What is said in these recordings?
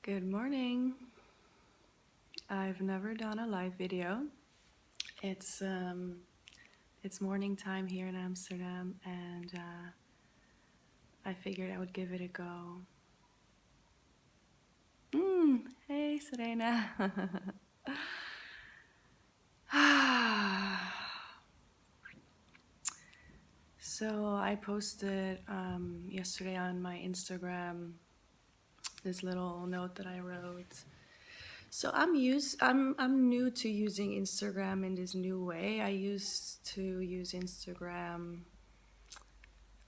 Good morning. I've never done a live video. It's morning time here in Amsterdam, and I figured I would give it a go. Hey, Serena. So I posted yesterday on my Instagram this little note that I wrote. So I'm new to using Instagram in this new way. I used to use Instagram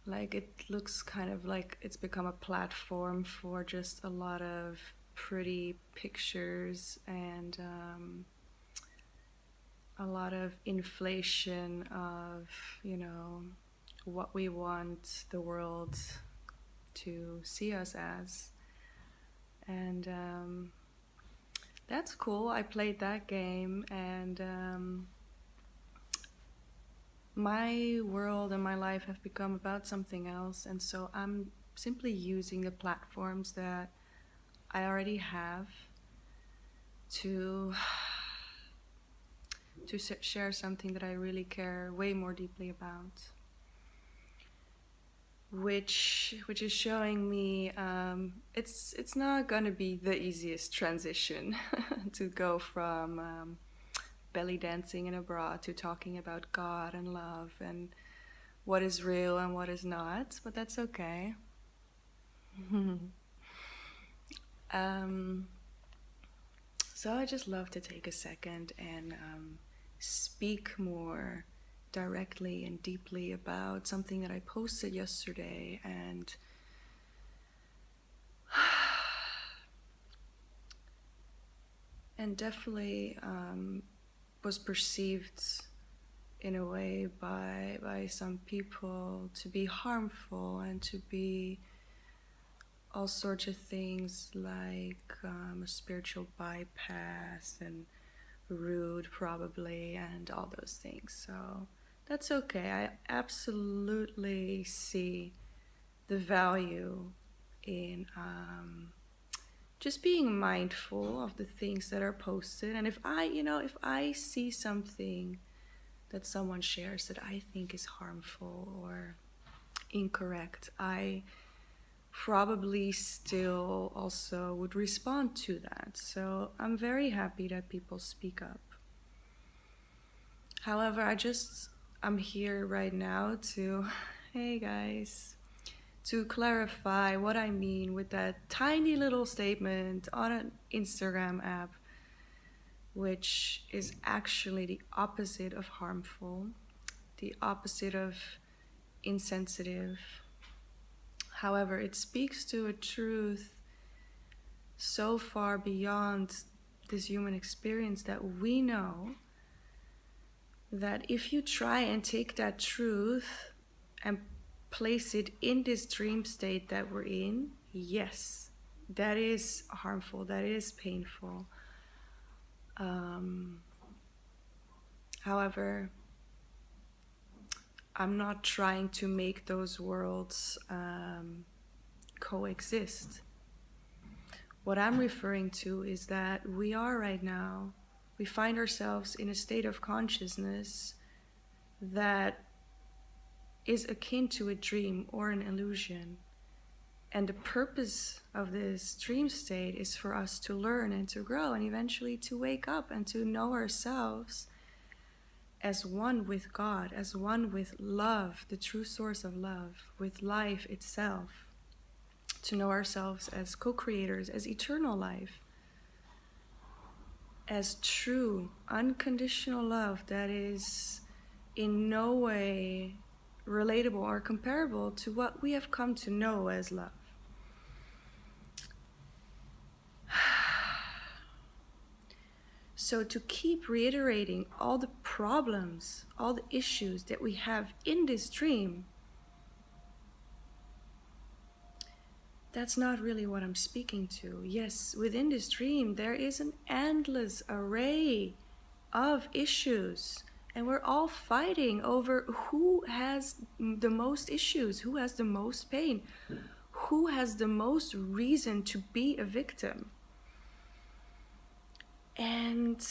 like it looks kind of like it's become a platform for just a lot of pretty pictures and a lot of inflation of, what we want the world to see us as. And that's cool. I played that game, and my world and my life have become about something else. And so I'm simply using the platforms that I already have to share something that I really care way more deeply about, which is showing me it's not gonna be the easiest transition to go from belly dancing in a bra to talking about God and love and what is real and what is not, but that's okay. um, so I just love to take a second and speak more directly and deeply about something that I posted yesterday, and definitely was perceived in a way by some people to be harmful and to be all sorts of things like a spiritual bypass and rude probably and all those things. So that's okay. I absolutely see the value in just being mindful of the things that are posted. And if I see something that someone shares that I think is harmful or incorrect, I probably still also would respond to that. So I'm very happy that people speak up. However, I'm here right now to, hey guys, to clarify what I mean with that tiny little statement on an Instagram app, which is actually the opposite of harmful, the opposite of insensitive. However, it speaks to a truth so far beyond this human experience that we know that if you try and take that truth and place it in this dream state that we're in, yes, that is harmful, that is painful. However, I'm not trying to make those worlds coexist. What I'm referring to is that we are right now, we find ourselves in a state of consciousness that is akin to a dream or an illusion. And the purpose of this dream state is for us to learn and to grow and eventually to wake up and to know ourselves as one with God, as one with love, the true source of love, with life itself. To know ourselves as co-creators, as eternal life, as true, unconditional love that is in no way relatable or comparable to what we have come to know as love. So to keep reiterating all the problems, all the issues that we have in this dream, that's not really what I'm speaking to. Yes, within this dream, there is an endless array of issues, and we're all fighting over who has the most issues, who has the most pain, who has the most reason to be a victim. And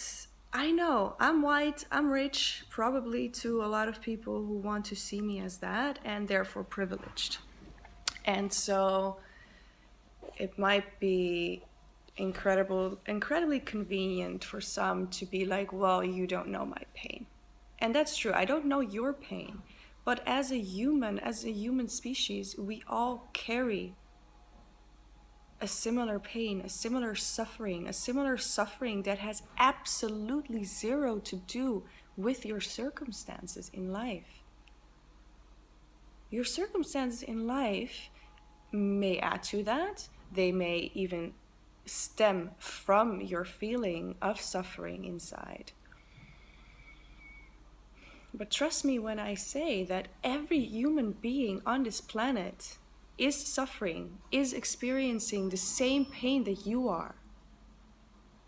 I know I'm white, I'm rich, probably to a lot of people who want to see me as that, and therefore privileged. And so it might be incredibly convenient for some to be like, well, you don't know my pain. And that's true. I don't know your pain. But as a human species, we all carry a similar pain, a similar suffering that has absolutely zero to do with your circumstances in life. Your circumstances in life may add to that. They may even stem from your feeling of suffering inside. But trust me when I say that every human being on this planet is suffering, is experiencing the same pain that you are,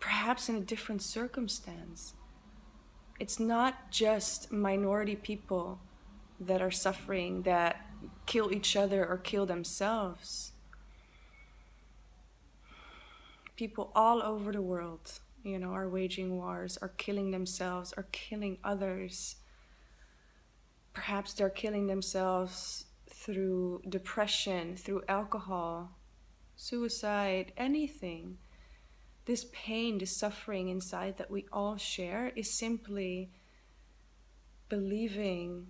perhaps in a different circumstance. It's not just minority people that are suffering, that kill each other or kill themselves. People all over the world, are waging wars, are killing themselves, are killing others. Perhaps they're killing themselves through depression, through alcohol, suicide, anything. This pain, this suffering inside that we all share is simply believing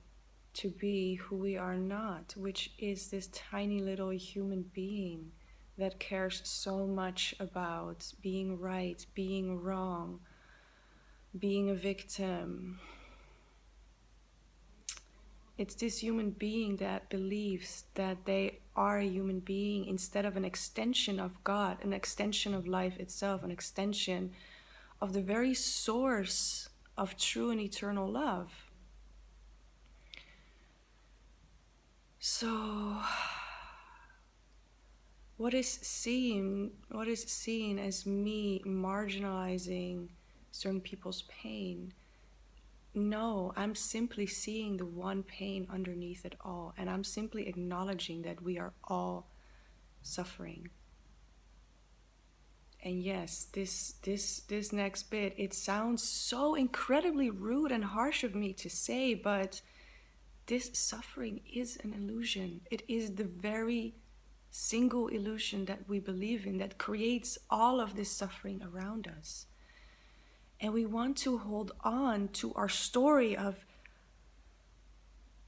to be who we are not, which is this tiny little human being that cares so much about being right, being wrong, being a victim. It's this human being that believes that they are a human being instead of an extension of God, an extension of life itself, an extension of the very source of true and eternal love. So what is seen as me marginalizing certain people's pain? No, I'm simply seeing the one pain underneath it all, and I'm simply acknowledging that we are all suffering. And yes, this next bit, it sounds so incredibly rude and harsh of me to say, but this suffering is an illusion. It is the very single illusion that we believe in that creates all of this suffering around us. And we want to hold on to our story of,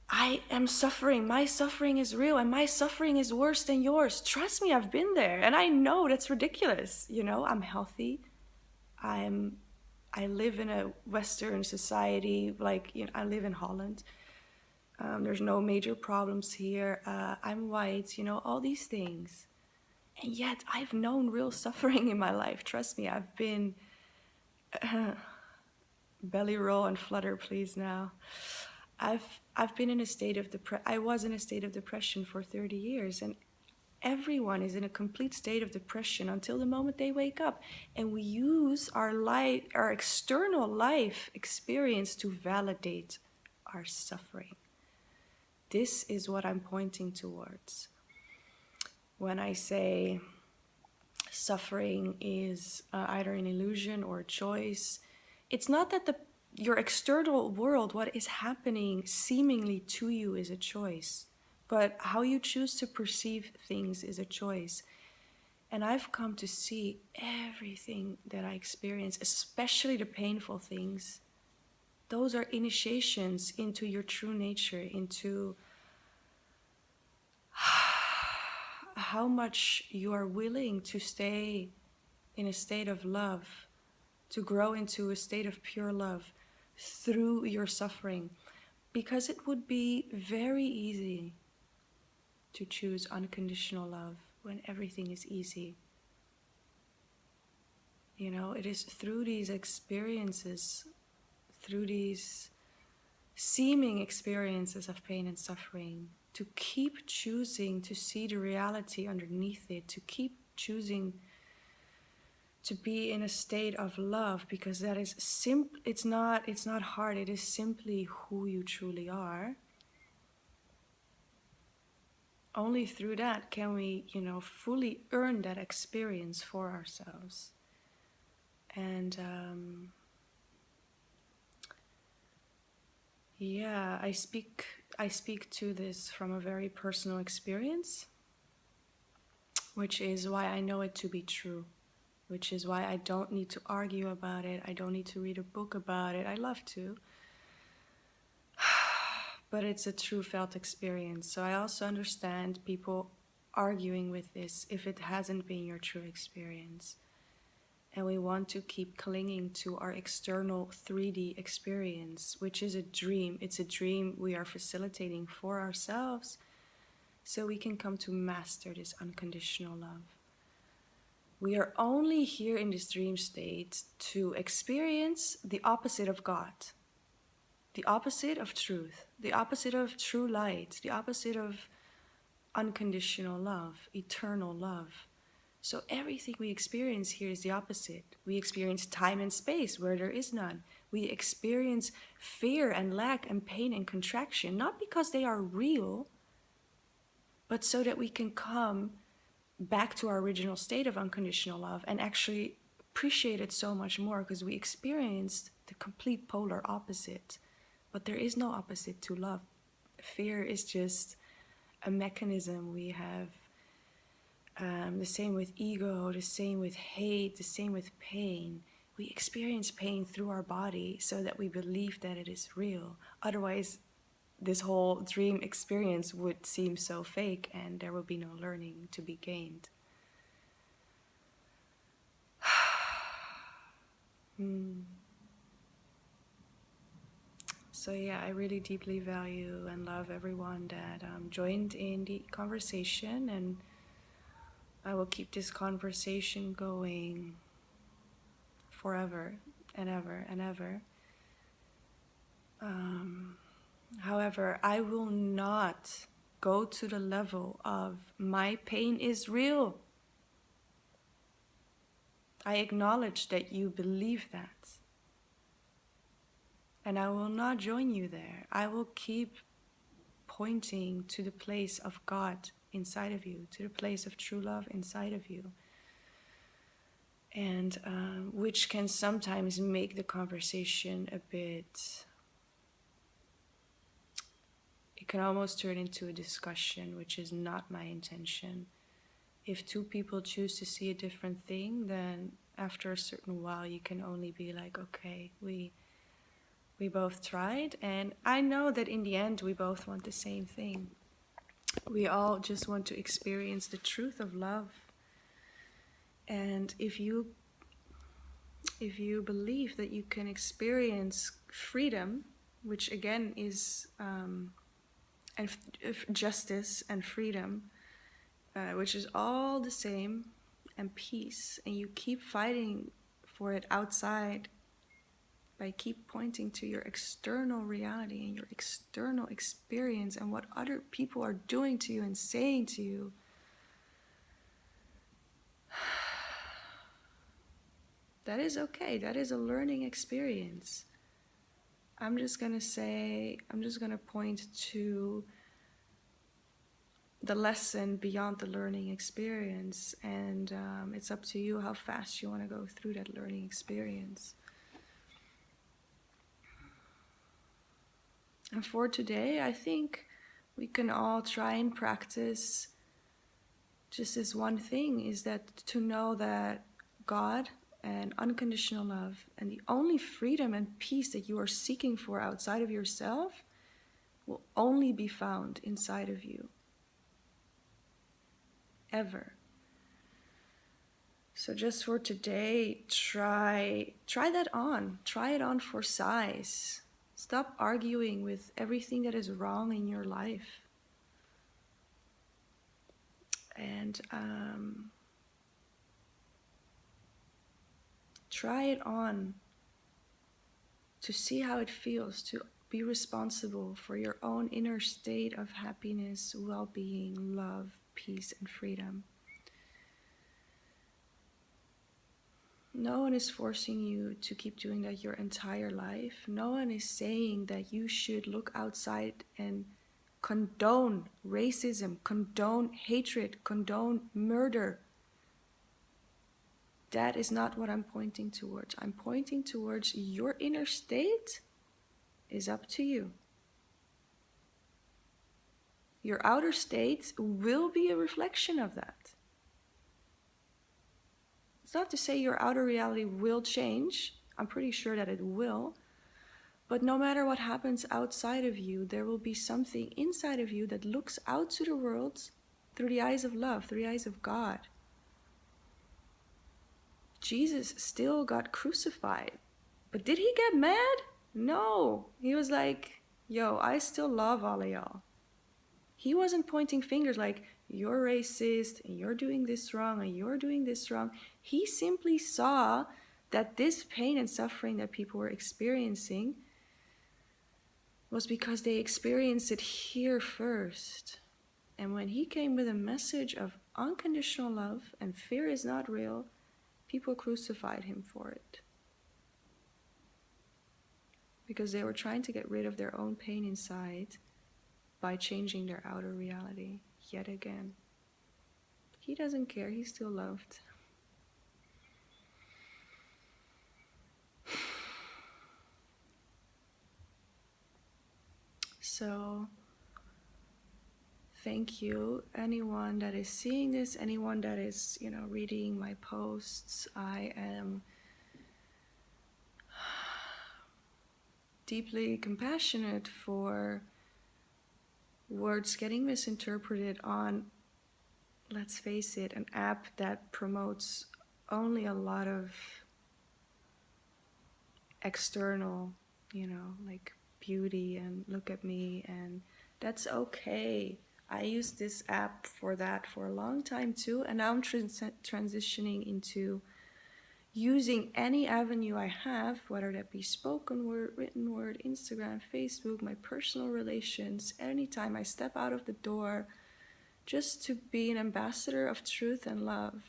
I am suffering, my suffering is real, and my suffering is worse than yours. Trust me, I've been there, and I know that's ridiculous. I'm healthy. I live in a Western society, I live in Holland. There's no major problems here. I'm white, all these things. And yet I've known real suffering in my life. Trust me, I've been... belly roll and flutter, please, now. I've been in a state of I was in a state of depression for 30 years, and everyone is in a complete state of depression until the moment they wake up. And we use our external life experience to validate our suffering. This is what I'm pointing towards when I say suffering is either an illusion or a choice. It's not that your external world, what is happening seemingly to you, is a choice, but how you choose to perceive things is a choice. And I've come to see everything that I experience, especially the painful things, those are initiations into your true nature, into how much you are willing to stay in a state of love, to grow into a state of pure love through your suffering. Because it would be very easy to choose unconditional love when everything is easy. It is through these experiences, through these seeming experiences of pain and suffering, to keep choosing to see the reality underneath it, to keep choosing to be in a state of love, because that is it's not hard, it is simply who you truly are. Only through that can we, fully earn that experience for ourselves. And yeah, I speak to this from a very personal experience, which is why I know it to be true, which is why I don't need to argue about it. I don't need to read a book about it. I love to, but it's a true felt experience. So I also understand people arguing with this if it hasn't been your true experience. And we want to keep clinging to our external 3D experience, which is a dream. It's a dream we are facilitating for ourselves so we can come to master this unconditional love. We are only here in this dream state to experience the opposite of God, the opposite of truth, the opposite of true light, the opposite of unconditional love, eternal love. So everything we experience here is the opposite. We experience time and space where there is none. We experience fear and lack and pain and contraction, not because they are real, but so that we can come back to our original state of unconditional love and actually appreciate it so much more, because we experienced the complete polar opposite. But there is no opposite to love. Fear is just a mechanism we have. The same with ego, the same with hate, the same with pain. We experience pain through our body so that we believe that it is real. Otherwise, this whole dream experience would seem so fake and there would be no learning to be gained. So yeah, I really deeply value and love everyone that joined in the conversation, and I will keep this conversation going forever and ever and ever. However, I will not go to the level of my pain is real. I acknowledge that you believe that. And I will not join you there. I will keep pointing to the place of God inside of you, to the place of true love inside of you. And which can sometimes make the conversation a bit, it can almost turn into a discussion, which is not my intention. If two people choose to see a different thing, then after a certain while you can only be like, okay, we both tried, and I know that in the end we both want the same thing. We all just want to experience the truth of love. And if you believe that you can experience freedom, which again is justice and freedom, which is all the same, and peace, and you keep fighting for it outside by keep pointing to your external reality and your external experience and what other people are doing to you and saying to you, that is okay. That is a learning experience. I'm just going to point to the lesson beyond the learning experience, and it's up to you how fast you want to go through that learning experience. And for today, I think we can all try and practice just this one thing, is that to know that God and unconditional love and the only freedom and peace that you are seeking for outside of yourself will only be found inside of you. Ever. So just for today, try that on. Try it on for size. Stop arguing with everything that is wrong in your life. And try it on to see how it feels to be responsible for your own inner state of happiness, well-being, love, peace, and freedom. No one is forcing you to keep doing that your entire life. No one is saying that you should look outside and condone racism, condone hatred, condone murder. that is not what I'm pointing towards. I'm pointing towards your inner state is up to you. Your outer state will be a reflection of that. It's not to say your outer reality will change. I'm pretty sure that it will. But no matter what happens outside of you, there will be something inside of you that looks out to the world through the eyes of love, through the eyes of God. Jesus still got crucified. But did he get mad? No. He was like, yo, I still love all of y'all. He wasn't pointing fingers like, you're racist, and you're doing this wrong, and you're doing this wrong. He simply saw that this pain and suffering that people were experiencing was because they experienced it here first. And when he came with a message of unconditional love and fear is not real, people crucified him for it. Because they were trying to get rid of their own pain inside by changing their outer reality yet again. He doesn't care, he's still loved. So, thank you, anyone that is seeing this, anyone that is, reading my posts. I am deeply compassionate for words getting misinterpreted on, let's face it, an app that promotes only a lot of external, like beauty and look at me, and that's okay. I used this app for that for a long time too, and now I'm transitioning into using any avenue I have, whether that be spoken word, written word, Instagram, Facebook, my personal relations, anytime I step out of the door, just to be an ambassador of truth and love.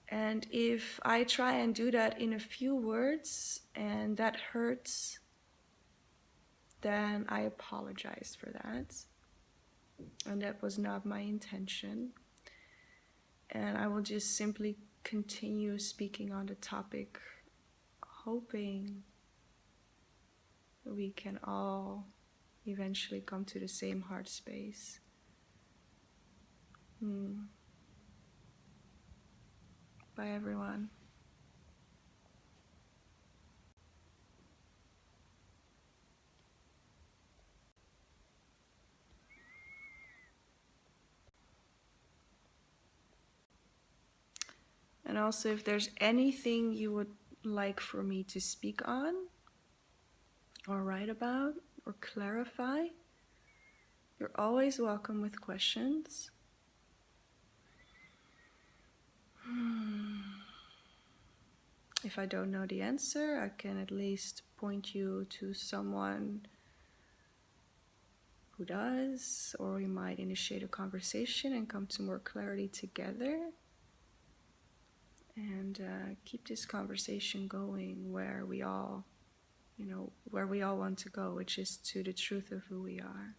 And if I try and do that in a few words and that hurts, then I apologize for that. And that was not my intention. And I will just simply continue speaking on the topic, hoping we can all eventually come to the same heart space. Bye, everyone. And also, if there's anything you would like for me to speak on, or write about, or clarify, you're always welcome with questions. If I don't know the answer, I can at least point you to someone who does, or we might initiate a conversation and come to more clarity together. And keep this conversation going where we all want to go, which is to the truth of who we are.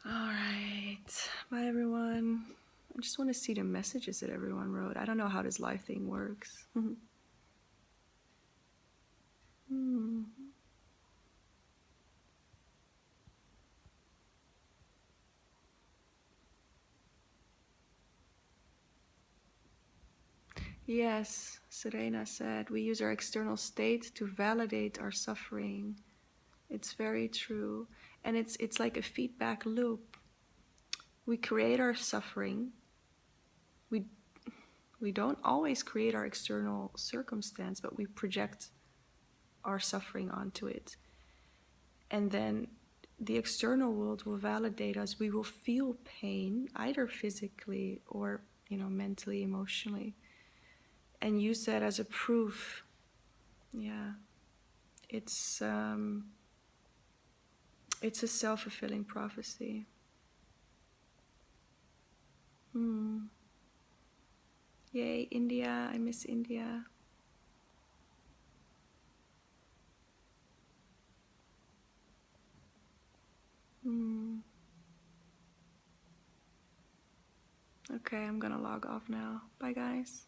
All right. Bye, everyone. I just want to see the messages that everyone wrote. I don't know how this live thing works. Yes, Serena said, we use our external state to validate our suffering. It's very true. And it's like a feedback loop. We create our suffering. We don't always create our external circumstance, but we project our suffering onto it. And then the external world will validate us. We will feel pain, either physically or, mentally, emotionally, and use that as a proof. Yeah. It's a self-fulfilling prophecy. Yay, India. I miss India. Okay, I'm gonna log off now. Bye, guys.